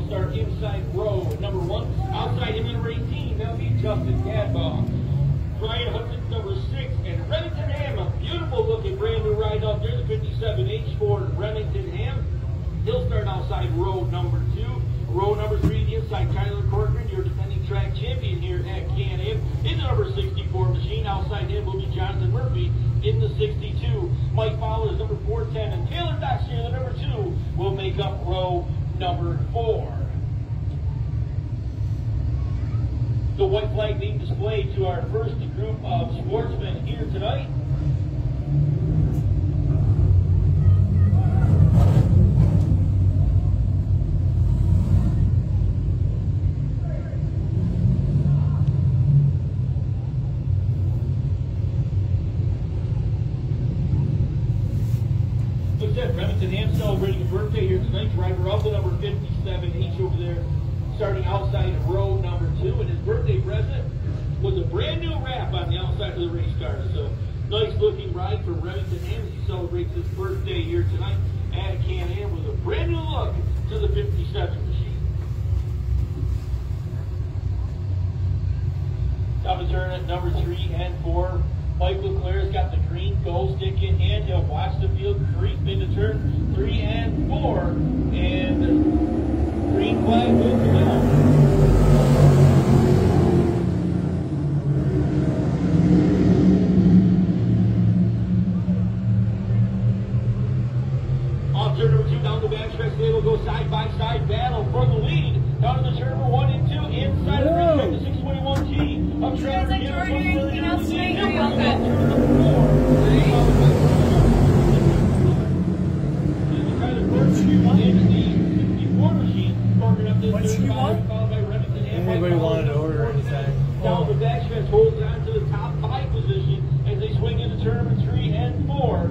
He'll start inside row number 1. Outside him, number 18, that'll be Justin Gadbaugh. Brian Hudson, number 6, and Remington Ham, a beautiful looking brand new ride up there, the 57H for Remington Ham. He'll start outside row number 2. Row number 3, the inside Tyler Corcoran, your defending track champion here at Can-Am, in the number 64 machine. Outside him will be Jonathan Murphy in the 62. Mike Fowler's number 410, and Taylor Doxter, the number 2, will make up row number 4. The white flag being displayed to our first group of sportsmen here tonight. Looks like Remington Ham celebrating a birthday here tonight. Driver of the number 57H over there, starting outside of row number 2, and his birthday present was a brand new wrap on the outside of the race car. So nice looking ride for Remington Ham as he celebrates his birthday here tonight at Can-Am with a brand new look to the 57 machine. Top of turn at number 3 and 4. Mike Leclerc's got the green goal stick in hand. He'll watch the field creep into turn 3 and 4, and green flag will come out. Off turn number 2 down the backstretch, they will go side-by-side battle for the lead. Down to the turn number 1 and 2, inside of the racetrack, the 621G. Up Trevor, anything else tonight? Are you all good? What do you want? Anybody wanted to order anything? Down the backstretch holds on to the top 5 position as they swing into turn number 3 and 4.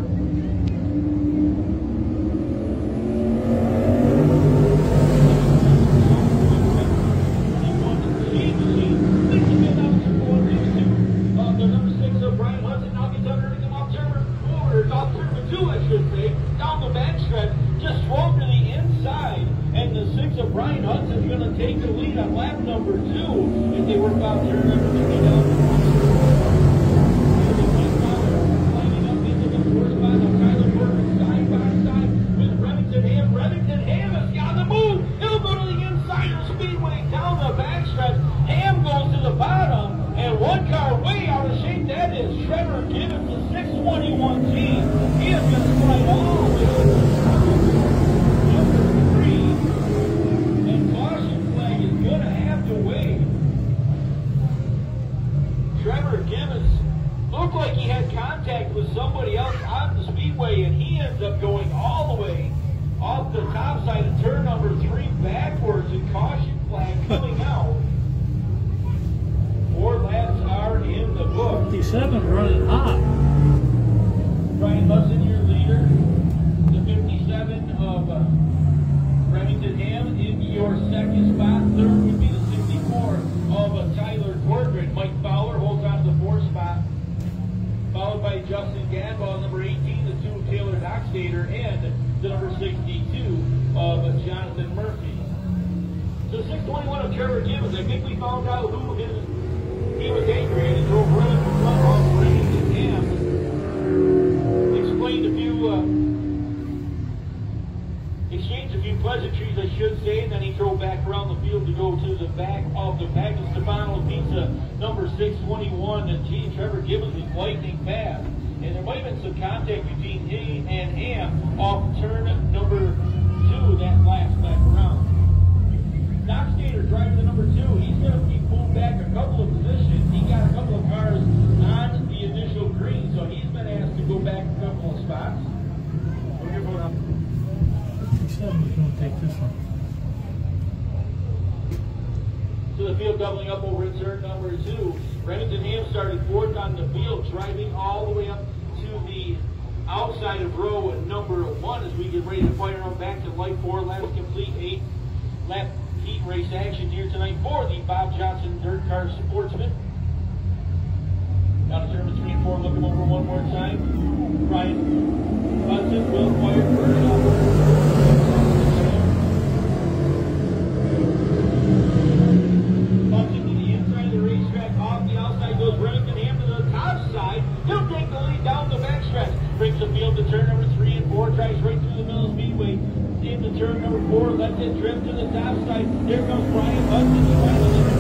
Down the backstretch, just swung to the inside, and the 6 of Brian Hudson's going to take the lead on lap number 2 as they work out turn number 3 down. Lining up into the 4th spot of Tyler Corcoran side by side with Remington Ham. Remington Ham has got the move. He'll go to the inside of the speedway down the backstretch. Ham goes to the bottom, and one car way out of shape. That is Trevor Gibbons, the 621G. He is going to slide all the way over number 3. And caution flag is going to have to wait. Trevor Gibbons looked like he had contact with somebody else on the speedway, and he ends up going all the way off the top side of turn number 3 backwards, and caution flag coming out. 4 laps are in the book. 57 running hot. Brian Hudson, your leader. The 57 of Remington Ham in your second spot. Third would be the 64 of Tyler Corcoran. Mike Fowler holds on to the 4th spot, followed by Justin Gadbaugh, number 18, the 2 of Taylor Doxter, and the number 62 of Jonathan Murphy. So 621 of Trevor Gibbons. I think we found out who he was angry at. He drove right in front of Remington Ham. Exchanged a few pleasantries, I should say, and then he drove back around the field to go to the back of the pack. Stefano Pizza, number 621, and Trevor Gibbons was lightning fast. And there might have been some contact between he and Ham off turn number 2 that last lap around. Doxter driving the number 2. He's going to be pulled back a couple of positions. He got a couple of cars on the initial green, so he's been asked to go back a couple of spots. We're going to go down. 57 is going to take this one. So the field doubling up over at turn number 2. Remington Ham started 4th on the field, driving all the way up to the outside of row number 1 as we get ready to fire on back to light 4 laps complete. 8 lap heat race action here tonight for the Bob Johnson Dirt Car Sportsman. Down to turn number 3 and 4, look them over one more time. Brian Hudson will fire first. number 4 lets it drift to the top side. Here comes Brian Hudson trying to get it.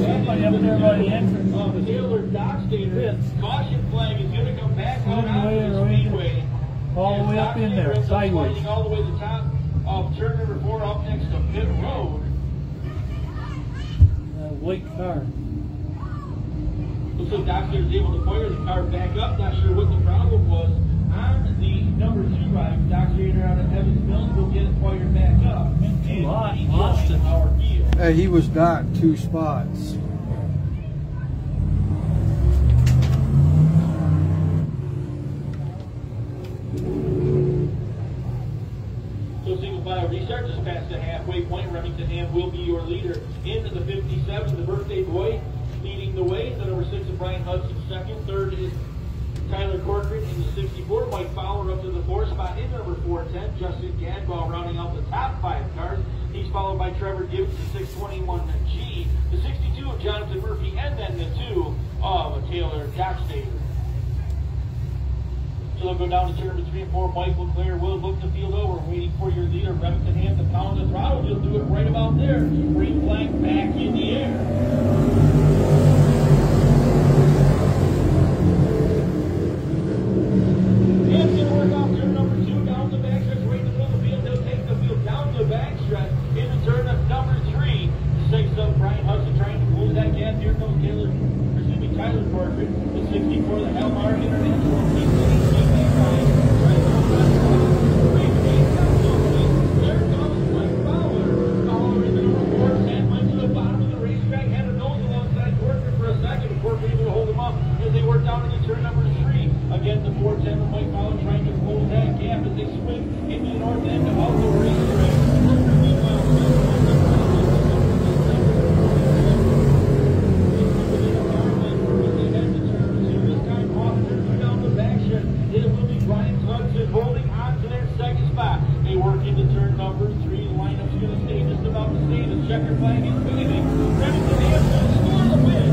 Somebody up there by the entrance. Taylor Dockstader. Caution flag is going to come back out onto the speedway. All the way up in there, sideways. All the way to the top of turn number 4 up next to pit road. White car. Looks like Dockstader is able to fire the car back up. Not sure what the problem was on the number 2 ride. Dockstader out of Evans Mills will get it fired back up. And he lost our field. He was not 2 spots. So single file restart just past the halfway point. Remington Ham will be your leader into the 57. The birthday boy leading the way. The number 6 is Brian Hudson second. Third is Tyler Corcoran in the 64. Mike Fowler up to the 4th spot in number 410. Justin Gadball rounding out the top 5 cars. He's followed by Trevor Gibbs, the 621G, the 62 of Jonathan Murphy, and then the 2 of Taylor Dockstader. So they'll go down to turn number 3 and 4. Mike LeClaire will look the field over, waiting for your leader, Remington Ham, to pound the throttle. He'll do it right about there. Green flag back in the air. Brian Hudson trying to close that gap. Here comes Tyler Corcoran, the 64, the Helmar International team. There comes Mike Fowler. Fowler in the number 410, went to the bottom of the racetrack, had a nose alongside Corcoran for a second, and Corcoran able to hold him up as they work down into turn number 3. Again, the 410 with Mike Fowler trying to close that gap as they swing into the north end of the racetrack. Holding on to that second spot. They work into turn number 3. The lineup's going to stay just about the same. The checker flag is waving. Remington Ham going to score the win.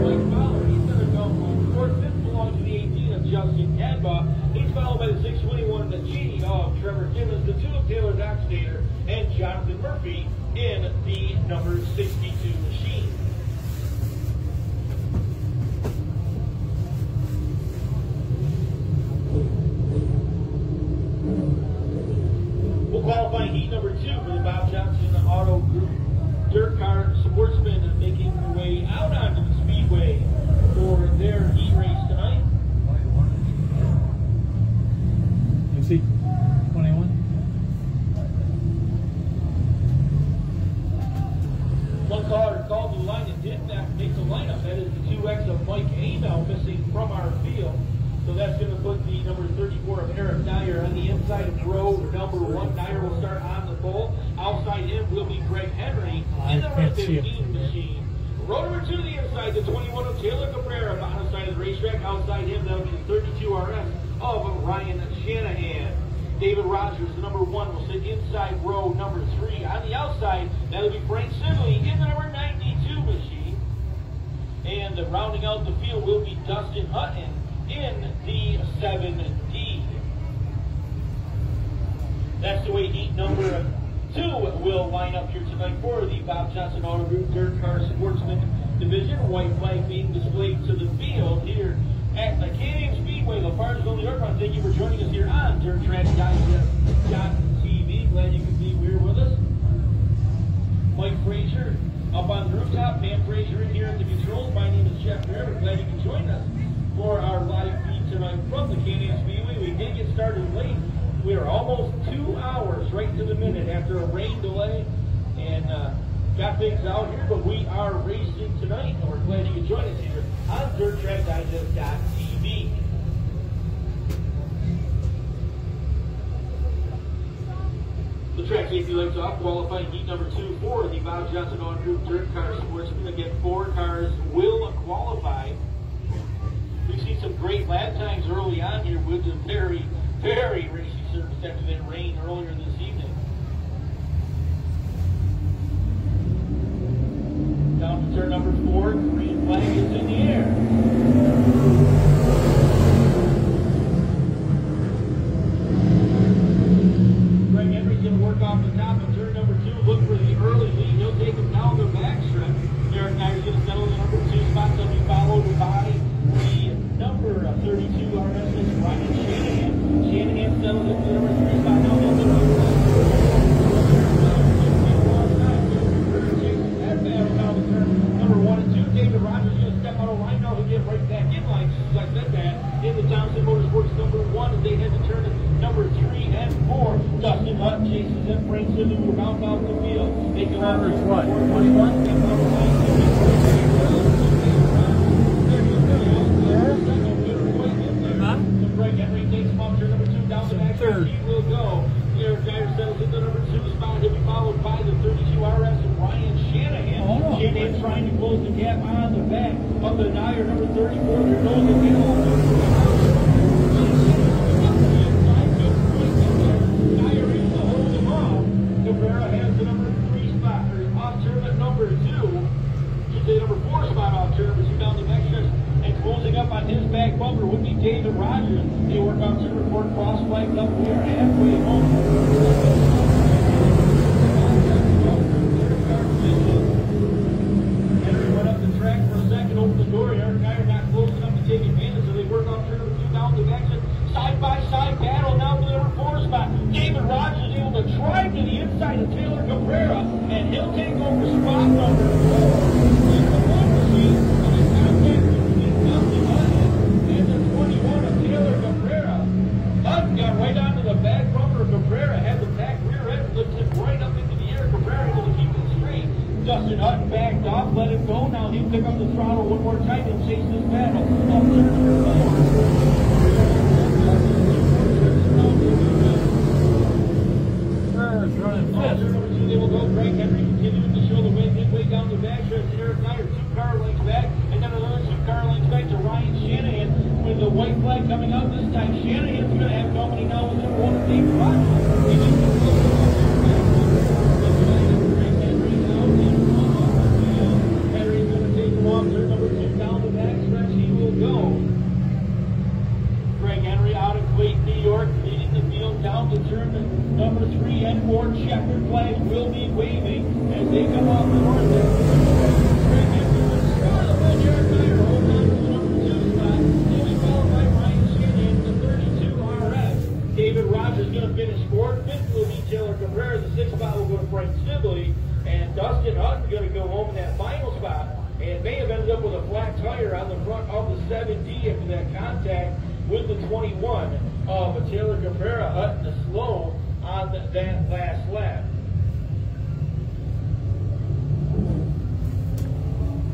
Mike Fowler, he's going to go for 5th, belongs to the 18 of Justin Gadbaugh. He's followed by the 621, the G of Trevor Gibbons, the 2 of Taylor Dockstader, and Jonathan Murphy in the number 62 machine. Qualifying heat number 2 for the Bob Johnson Auto Group Dirt Car Sportsman making their way out onto the speedway for their heat race tonight. You see 21? One caller called the line and did not make the lineup. That is the 2X of Mike Amell missing from our field. So that's going to put the number 34 of Eric Dyer on the inside of row number 1. Dyer will start on the pole. Outside him will be Greg Henry in the number 15 machine. Row number 2 to the inside, the 21 of Taylor Cabrera on the side of the racetrack. Outside him, that'll be the 32 RS of Ryan Shanahan. David Rogers, the number 1, will sit inside row number 3. On the outside, that'll be Frank Sibley in the number 92 machine. And rounding out the field will be Dustin Hutton in the 7D. That's the way heat number 2 will line up here tonight for the Bob Johnson Auto Group Dirt Car Sportsman Division. White flag being displayed to the field here at the Canadian Speedway, LaFargeville, New York. Thank you for joining us here on DirtTrackDigest.tv. Glad you could be here with us. Mike Frazier up on the rooftop. Pam Frazier in here at the controls. My name is Jeff Bear. We're glad you can join us for our live feed tonight from the Canadian Speedway. We did get started late. We are almost 2 hours right to the minute after a rain delay and got things out here, but we are racing tonight and we're glad you can join us here on DirtTrackDigest.tv. The track safety lights off, qualifying heat number 2 for the Bob Johnson Auto Group Dirt Car Sportsman. Again, 4 cars will qualify. We've seen some great lap times early on here with the very, very racy surface after that rain earlier this evening. Down to turn number 4. as I said that, in the Thompson Motorsports number 1 as they head to turn number 3 and 4. Dustin Hutton chases them, Frank Sibley will round off the field. They come out Numbers what? 21. Greg Henry takes him off turn number 2 down the back. Third. He will go. Eric Dyer settles into number 2 spot. He'll be followed by the 32 RS and Ryan Shanahan. Shanahan trying to close the gap on the back of the Dyer number 34. There goes the middle. Dyer able to hold him off. Cabrera has the number 3 spot, or off turn at number 2. Should say number 4 spot off turn, but 2 down the back stretch. And closing up on his back bumper would be David Rogers. They work on to report cross flags up. We are halfway home. Henry went up the track for a second, opened the door. Eric Dyer not close enough to take advantage, so they work off turn number 2 down the back. Side by side battle now for the number 4 spot. David Rogers able to drive to the inside of Taylor Cabrera, and he'll take over spot number 4. Got right onto the back bumper of Cabrera, had the back rear end lifted right up into the air. Cabrera able to keep it straight. Dustin Hutton backed off, let him go. Now he'll pick up the throttle one more time and chase this battle. Up turn number 4. Running fifth. Turn number 2, they will go. Greg Henry continuing to show the way midway down the back stretch. Eric Dyer 2 car lengths back, and then another 2 car lengths back to Ryan Shanahan. With the white flag coming out this time, Shanahan's going to have company now with number 1, David Rogers. Henry's going to take him off turn number 2 down the back stretch. He will go. Greg Henry out of Clayton, New York, leading the field down to turn number 3 and 4. Checkered flags will be waving as they come off the north end. Greg Henry will start the win. Eric Dyer holds on to the number 2 spot. Followed by Ryan Shanahan, the 32 RS. David Rogers going to finish 4th. 5th will be Taylor Cabrera. The 6th spot will go to Frank Sibley. And Dustin Hutton going to go home in that final spot. And may have ended up with a flat tire on the front of the 7D after that contact with the 21 of Taylor Cabrera. Hutton is slow on that last lap.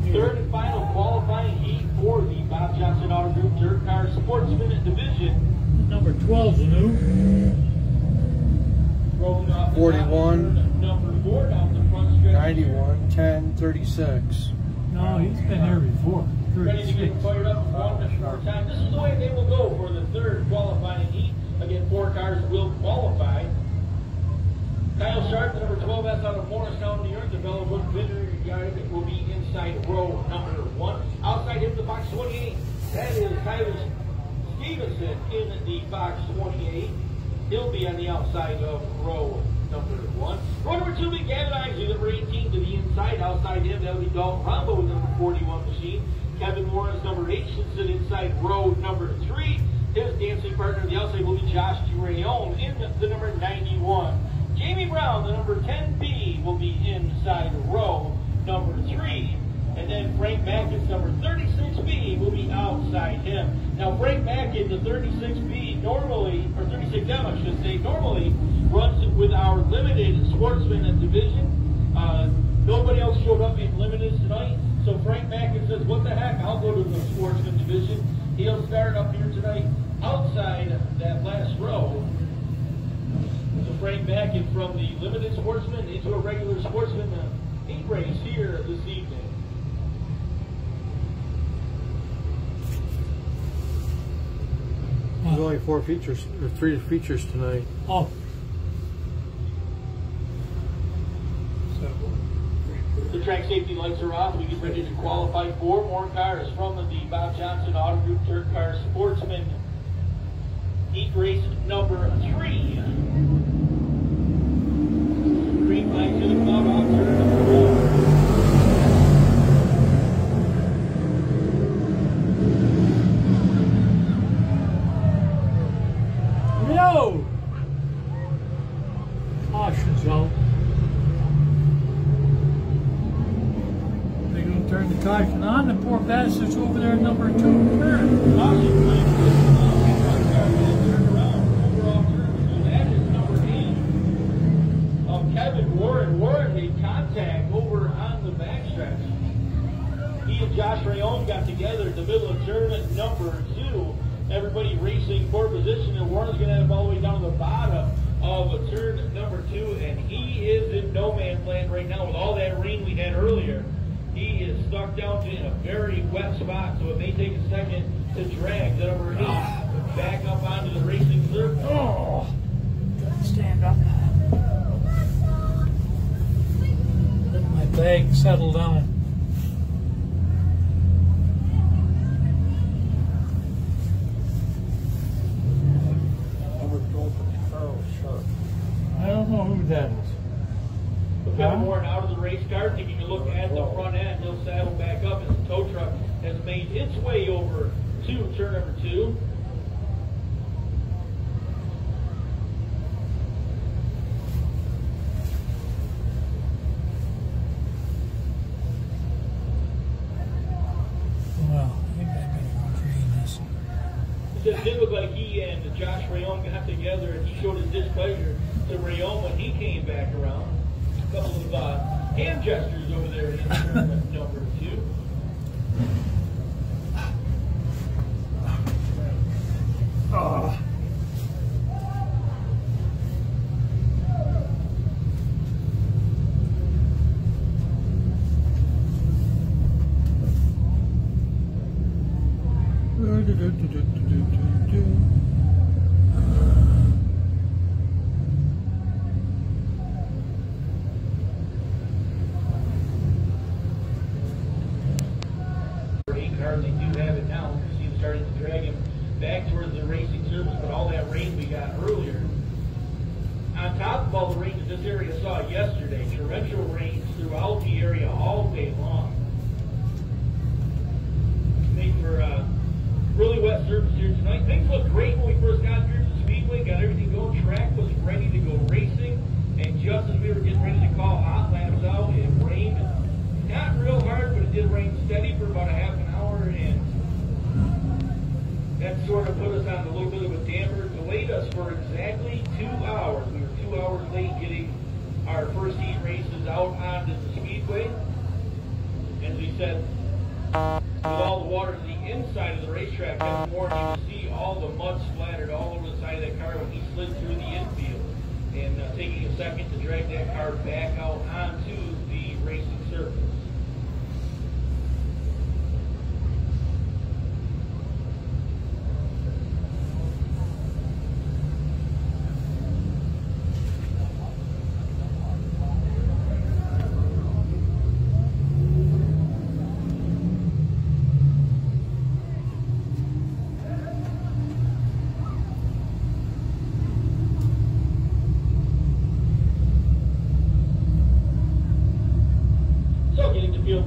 3rd and final qualifying heat for the Bob Johnson Auto Group Dirt Car Sportsman Division. Number 12's new. Rolling off 41. Number 4 down the front stretch. 91, 10, 36. No, he's been there before. Ready to get fired up one more time. This is the way they will go for the 3rd qualifying heat. Again, 4 cars will qualify. Kyle Sharp, the number 12S out of Morristown, New York. The Bellwood Vineyard Yard will be inside row number 1. Outside him, the box 28. That is Tyler Stevenson in the box 28. He'll be on the outside of row number 1. Row number 2 will be Gavin Isley, number 18 to the inside. Outside him, that'll be Dalton Rombo with number 41 machine. Kevin Morris, number 8, should sit inside row number 3. His dancing partner on the outside will be Josh Durayon in the number 91. Jamie Brown, the number 10B, will be inside row number 3. And then Frank Mackin, number 36B, will be outside him. Now, Frank Mackin, the 36B, normally, or 36M, I should say, normally runs with our limited sportsman division. Nobody else showed up in limited tonight. So Frank Mackin says, what the heck, I'll go to the sportsman division. He'll start up here tonight outside that last row. So Frank Mackin from the limited sportsman into a regular sportsman heat race here this evening. There's only 4 features, or 3 features tonight. Oh. The track safety lights are off. We get ready to qualify 4 more cars from the Bob Johnson Auto Group Dirt Car Sportsman Heat Race number 3. Green flag to the club off turn number 1. No! Caution zone. They're going to turn the caution on. The poor bastard message over there at number 2. Turn. Awesome. Turned around. Over off turn 2. That is number 8 of Kevin Warren. Warren made contact over on the backstretch. He and Josh Rayon got together in the middle of turn number 2. Everybody racing for position, and Warren's going to have all the way down to the bottom of turn number 2, and he is in no man's land right now with all that rain we had earlier. He is stuck down in a very wet spot, so it may take a second to drag the number 8 back up onto the racing surface. Oh, stand up. Let my bag settle down. I don't know who that is. Kevin Warren out of the race car, taking a look at the front end. He'll saddle back up as the tow truck has made its way over to turn number 2. Well, maybe I better go read this. It did look like he and Josh Rayon got together, and he showed his displeasure to Rayon when he came back around. A couple of hand gestures over there in turn number 2. Oh. They do have it now. You see them starting to drag him back towards the racing surface, but all that rain we got earlier. On top of all the rain that this area saw yesterday, torrential rains throughout the area all day long. Made for a really wet surface here tonight. Things looked great when we first got here to the Speedway, got everything going, track was ready to go racing, and just as we were getting ready to call hot laps out, it rained. Not real hard, but it did rain steady for about a half an hour, and that sort of put us on a little bit of a damper, delayed us for exactly 2 hours. We were 2 hours late getting our first heat races out onto the Speedway. As we said, with all the water to the inside of the racetrack, Kevin Warren, you can see all the mud splattered all over the side of that car when he slid through the infield. And taking a second to drag that car back out onto the racing surface.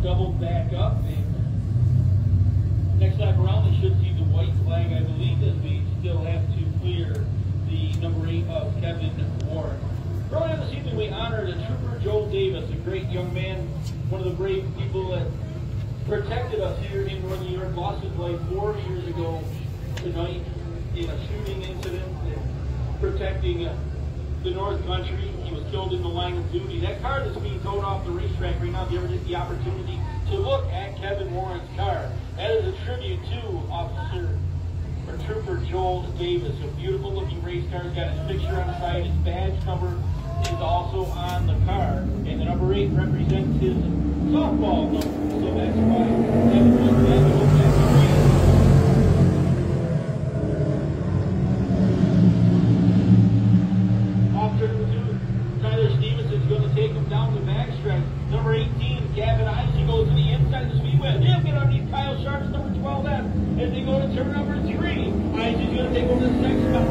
Doubled back up, and next lap around they should see the white flag, I believe, as we still have to clear the number 8 of Kevin Warren. Earlier this evening we honored a trooper, Joel Davis, a great young man, one of the brave people that protected us here in Northern New York, lost his life 4 years ago tonight in a shooting incident and protecting the North Country. He was killed in the line of duty. That car that's being towed off the racetrack right now, if you ever get the opportunity to look at Kevin Warren's car, that is a tribute to Trooper Joel Davis. A beautiful looking race car. He's got his picture on the side. His badge number is also on the car. And the number 8 represents his softball number. So that's why Kevin was that. Take him down the backstretch. Number 18, Gavin Isaac goes to the inside of the Speedway. They'll get underneath Kyle Sharp's number 12F as they go to turn number 3. Isaac's going to take over the second spot.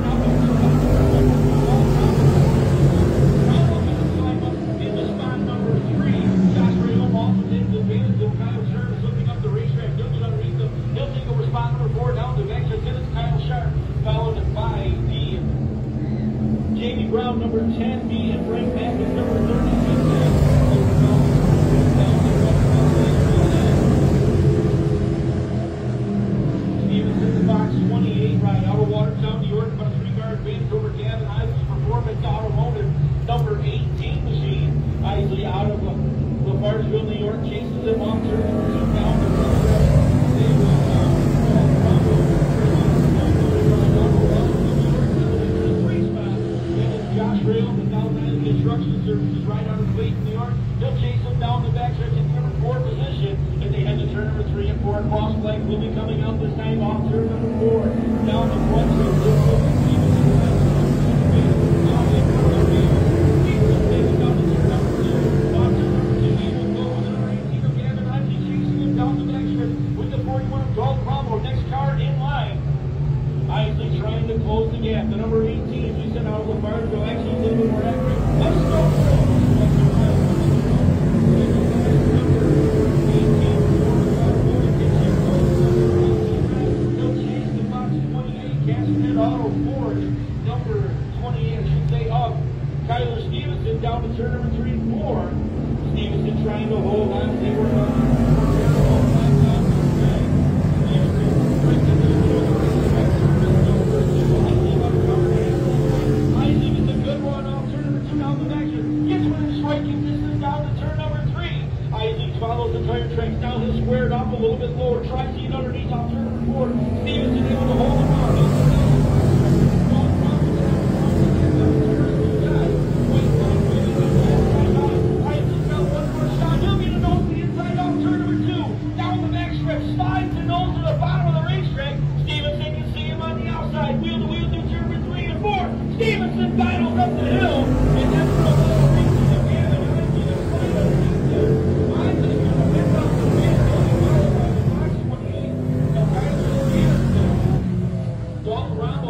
Now looking to climb up into spot number 3. Josh Rayon also takes advantage of Kyle Sharp looking up the racetrack. He'll get underneath them. He'll take over spot number 4 down the backstretch. Then it's Kyle Sharp, followed by the Jamie Brown, number 10, and Frank Mack is number 30. out of Watertown, New York, about a 3-car advance over Gavin Isley's Performance Automotive, number 18 machine. Isley out of LaFargeville, New York, chases him off turn number 2 down the Josh Rail, the South Island Construction Services, right out of Clayton, New York. He'll chase him down the backstretch in number 4 position as they head to turn number 3 and 4. Cross flag will be coming out this time off turn number 4. Down the front Isley trying to close the gap. The number 18, as we said, out of LaFargeville, actually a little bit more accurate. Let's go. They'll chase the box 28, Castanet Auto Ford, number 28, I should say, up. Kyler Stevenson down to turn number 3 and 4. Stevenson trying to hold on. They were follows the tire tracks down, he'll square it up a little bit lower, tries to get underneath off turn number 4. Stevenson able to hold him on. Isaac got one more shot. He'll get a nose to the inside off turn number 2. Down the backstretch, slides the nose to the bottom of the racetrack. Stevenson can see him on the outside. Wheel to wheel through turn number 3 and 4. Stevenson battles up the hill, and that's what the ball reaches again. And Isaac is right underneath him. All around